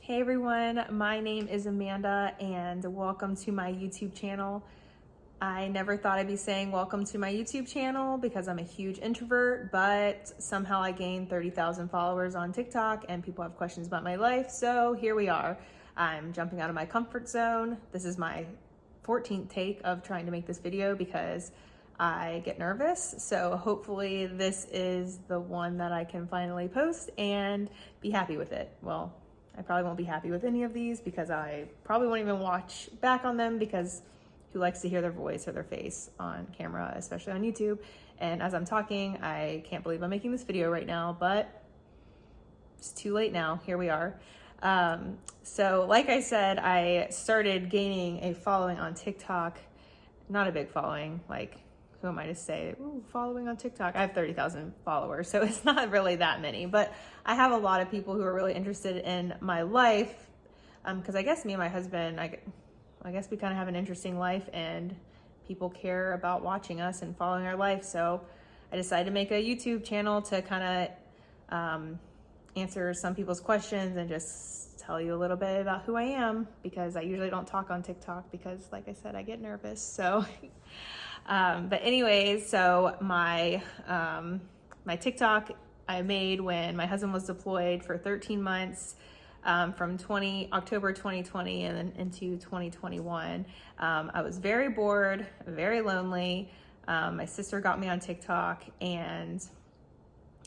Hey everyone, my name is Amanda and welcome to my YouTube channel. I never thought I'd be saying welcome to my YouTube channel because I'm a huge introvert, but somehow I gained 30,000 followers on TikTok and people have questions about my life, so here we are. I'm jumping out of my comfort zone. This is my 14th take of trying to make this video because I get nervous, so hopefully this is the one that I can finally post and be happy with it. Well, I probably won't be happy with any of these because I probably won't even watch back on them because who likes to hear their voice or their face on camera, especially on YouTube. And as I'm talking, I can't believe I'm making this video right now, but it's too late now. Here we are. So like I said, I started gaining a following on TikTok. Not a big following, like who am I to say, ooh, following on TikTok? I have 30,000 followers, so it's not really that many, but I have a lot of people who are really interested in my life, because I guess me and my husband, I guess we kind of have an interesting life and people care about watching us and following our life, so I decided to make a YouTube channel to kind of answer some people's questions and just tell you a little bit about who I am, because I usually don't talk on TikTok because, like I said, I get nervous, so... But anyways, so my TikTok I made when my husband was deployed for 13 months, from October 2020 and then into 2021. I was very bored, very lonely. My sister got me on TikTok and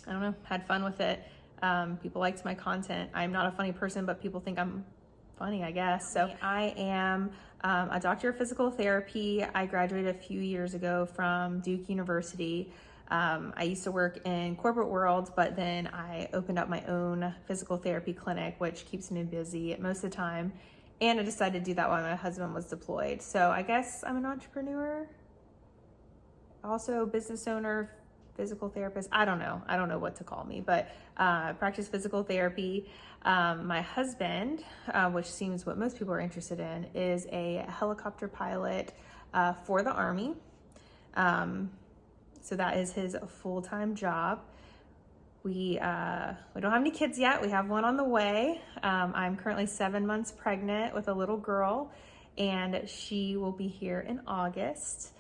I don't know, had fun with it. People liked my content. I'm not a funny person, but people think I'm funny, I guess. So I am a doctor of physical therapy. I graduated a few years ago from Duke University. I used to work in corporate world, but then I opened up my own physical therapy clinic, which keeps me busy most of the time. And I decided to do that while my husband was deployed. So I guess I'm an entrepreneur, also business owner, physical therapist. I don't know what to call me, but I practice physical therapy. My husband, which seems what most people are interested in, is a helicopter pilot for the Army. So that is his full-time job. We don't have any kids yet. We have one on the way. I'm currently 7 months pregnant with a little girl, and she will be here in August.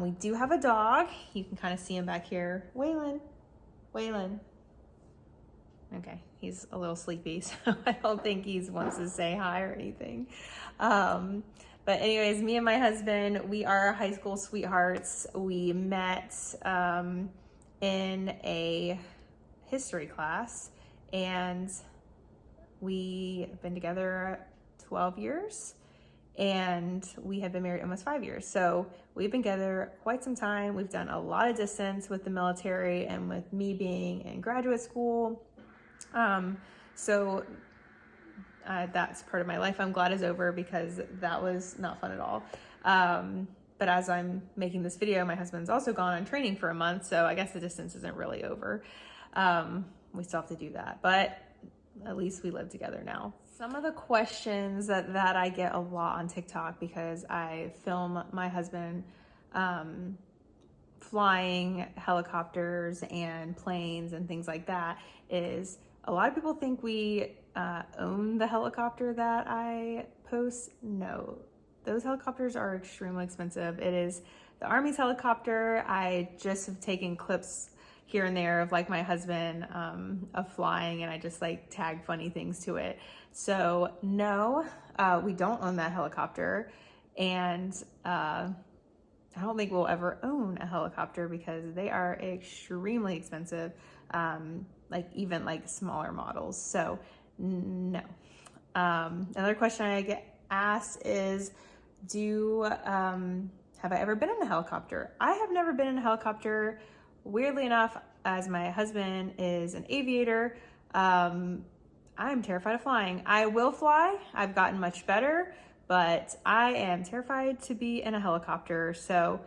We do have a dog. You can kind of see him back here. Waylon. Okay, he's a little sleepy, so I don't think he wants to say hi or anything. But anyways, me and my husband, we are high school sweethearts. We met in a history class, and we've been together 12 years. And we have been married almost 5 years. So we've been together quite some time. We've done a lot of distance with the military and with me being in graduate school. So that's part of my life I'm glad is over because that was not fun at all. But as I'm making this video, my husband's also gone on training for a month. So I guess the distance isn't really over. We still have to do that, but at least we live together now. Some of the questions that I get a lot on TikTok, because I film my husband flying helicopters and planes and things like that, is a lot of people think we own the helicopter that I post. No, those helicopters are extremely expensive. It is the Army's helicopter. I just have taken clips here and there of like my husband of flying, and I just like tag funny things to it. So no, we don't own that helicopter, and I don't think we'll ever own a helicopter because they are extremely expensive, like even like smaller models. So no. Another question I get asked is, have I ever been in a helicopter? I have never been in a helicopter. Weirdly enough, as my husband is an aviator, I'm terrified of flying. I will fly. I've gotten much better, but I am terrified to be in a helicopter. So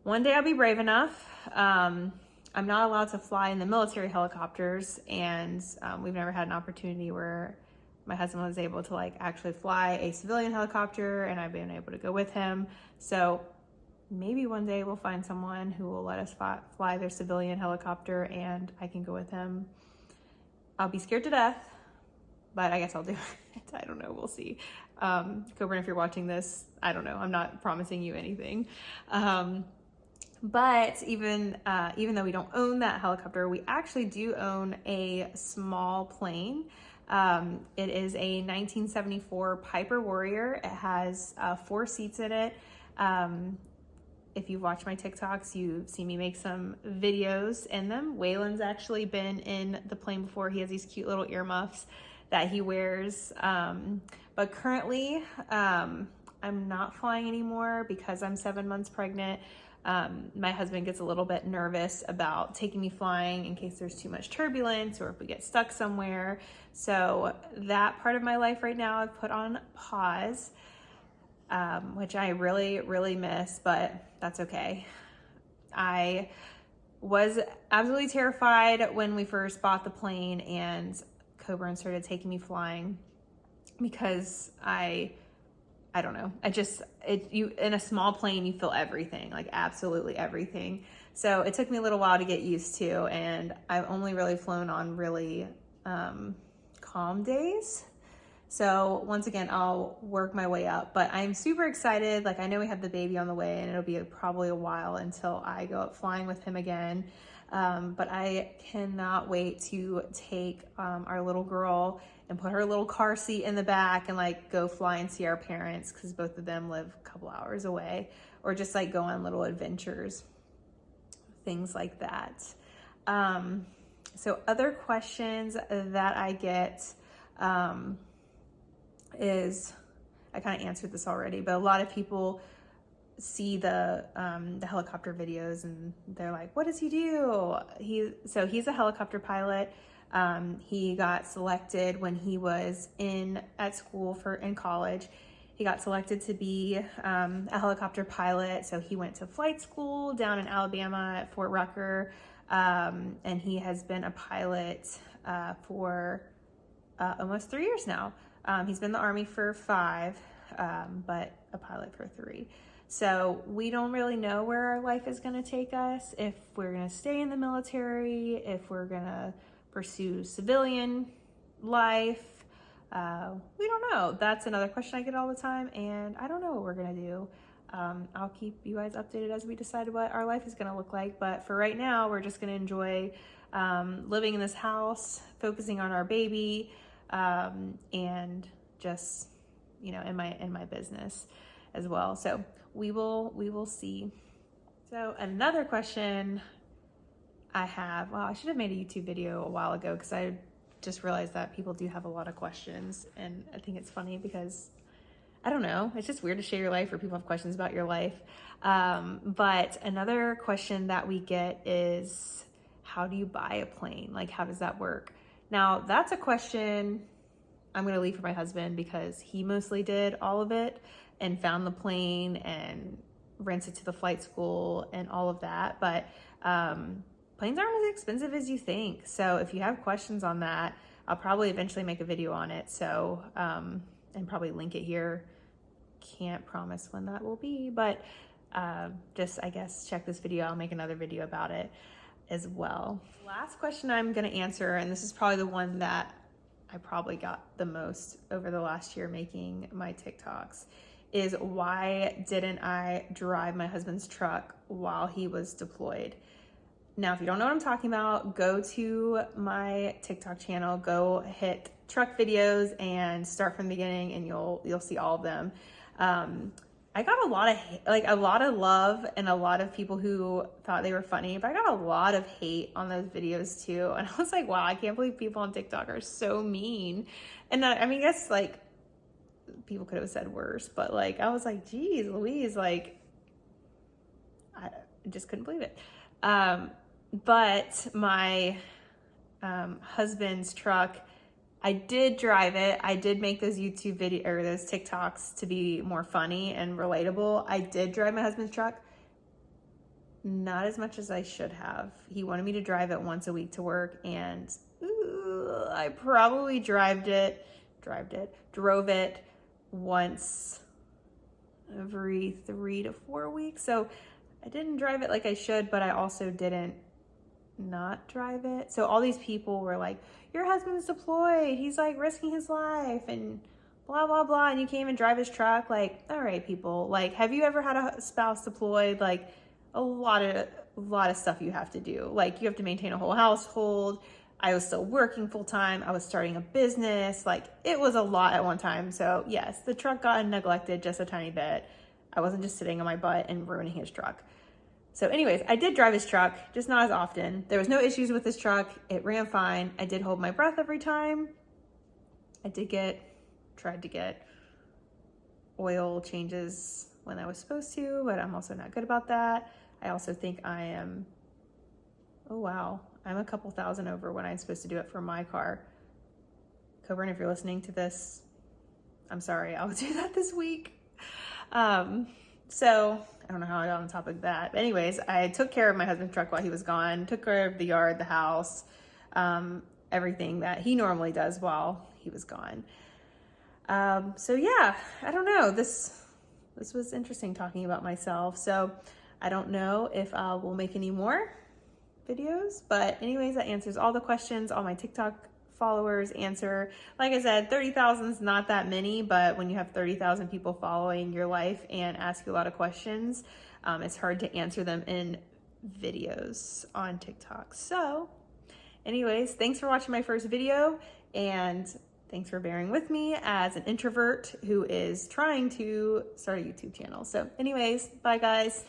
one day I'll be brave enough. I'm not allowed to fly in the military helicopters, and we've never had an opportunity where my husband was able to like actually fly a civilian helicopter, and I've been able to go with him. So maybe one day we'll find someone who will let us fly their civilian helicopter and I can go with him. I'll be scared to death, but I guess I'll do it. I don't know. We'll see. Coburn, if you're watching this, I don't know. I'm not promising you anything. But even though we don't own that helicopter, we actually do own a small plane. It is a 1974 Piper Warrior. It has 4 seats in it. If you've watched my TikToks, you've seen me make some videos in them. Waylon's actually been in the plane before. He has these cute little earmuffs that he wears. But currently, I'm not flying anymore because I'm 7 months pregnant. My husband gets a little bit nervous about taking me flying in case there's too much turbulence or if we get stuck somewhere. So that part of my life right now I've put on pause, which I really, really miss, but that's okay. I was absolutely terrified when we first bought the plane and Coburn started taking me flying because I don't know. You in a small plane, you feel everything, like absolutely everything. So it took me a little while to get used to, and I've only really flown on really calm days. So once again, I'll work my way up, but I'm super excited. Like I know we have the baby on the way and it'll be probably a while until I go up flying with him again. But I cannot wait to take our little girl and put her little car seat in the back and like go fly and see our parents because both of them live a couple hours away, or just like go on little adventures, things like that. So other questions that I get is, I kind of answered this already, but a lot of people see the helicopter videos and they're like, what does he do? He's a helicopter pilot. He got selected when he was at school in college. He got selected to be a helicopter pilot. So he went to flight school down in Alabama at Fort Rucker. And he has been a pilot for almost 3 years now. He's been in the Army for 5, but a pilot for 3. So we don't really know where our life is going to take us, if we're going to stay in the military, if we're going to pursue civilian life. We don't know. That's another question I get all the time, and I don't know what we're going to do. I'll keep you guys updated as we decide what our life is going to look like. But for right now, we're just going to enjoy living in this house, focusing on our baby, and just, in my business as well. So we will see. So another question I have, I should have made a YouTube video a while ago because I just realized that people do have a lot of questions, and I think it's funny because I don't know, it's just weird to share your life or people have questions about your life. But another question that we get is, how do you buy a plane? Like, how does that work? Now, that's a question I'm going to leave for my husband because he mostly did all of it and found the plane and rents it to the flight school and all of that. But planes aren't as expensive as you think. So if you have questions on that, I'll probably eventually make a video on it. So, and probably link it here. Can't promise when that will be, but just, I guess, check this video. I'll make another video about it as well. Last question I'm going to answer, and this is probably the one that I probably got the most over the last year making my TikToks, is why didn't I drive my husband's truck while he was deployed? Now, if you don't know what I'm talking about, go to my TikTok channel, go hit truck videos and start from the beginning, and you'll see all of them. I got a lot of love and a lot of people who thought they were funny, but I got a lot of hate on those videos too. And I was like, wow, I can't believe people on TikTok are so mean. And I mean, I guess like people could have said worse, but like, I was like, geez, Louise, like, I just couldn't believe it. But my husband's truck, I did drive it. I did make those YouTube video or those TikToks to be more funny and relatable. I did drive my husband's truck, not as much as I should have. He wanted me to drive it once a week to work, and I probably drove it once every 3 to 4 weeks. So I didn't drive it like I should, but I also didn't not drive it. So all these people were like, your husband's deployed, he's like risking his life and blah blah blah, and you can't even drive his truck. Like, all right, people, like, have you ever had a spouse deployed? Like, a lot of stuff you have to do. Like, you have to maintain a whole household. I was still working full time. I was starting a business. Like, it was a lot at one time. So yes, the truck got neglected just a tiny bit. I wasn't just sitting on my butt and ruining his truck. So anyways, I did drive his truck, just not as often. There was no issues with his truck. It ran fine. I did hold my breath every time. I tried to get oil changes when I was supposed to, but I'm also not good about that. I also think I'm a couple thousand over when I'm supposed to do it for my car. Coburn, if you're listening to this, I'm sorry, I'll do that this week. So I don't know how I got on the topic of that. But anyways, I took care of my husband's truck while he was gone, took care of the yard, the house, everything that he normally does while he was gone. So yeah, I don't know. This was interesting talking about myself. So I don't know if we'll make any more videos, but anyways, that answers all the questions all my TikTok followers answer. Like I said, 30,000 is not that many, but when you have 30,000 people following your life and ask you a lot of questions, it's hard to answer them in videos on TikTok. So anyways, thanks for watching my first video, and thanks for bearing with me as an introvert who is trying to start a YouTube channel. So anyways, bye guys.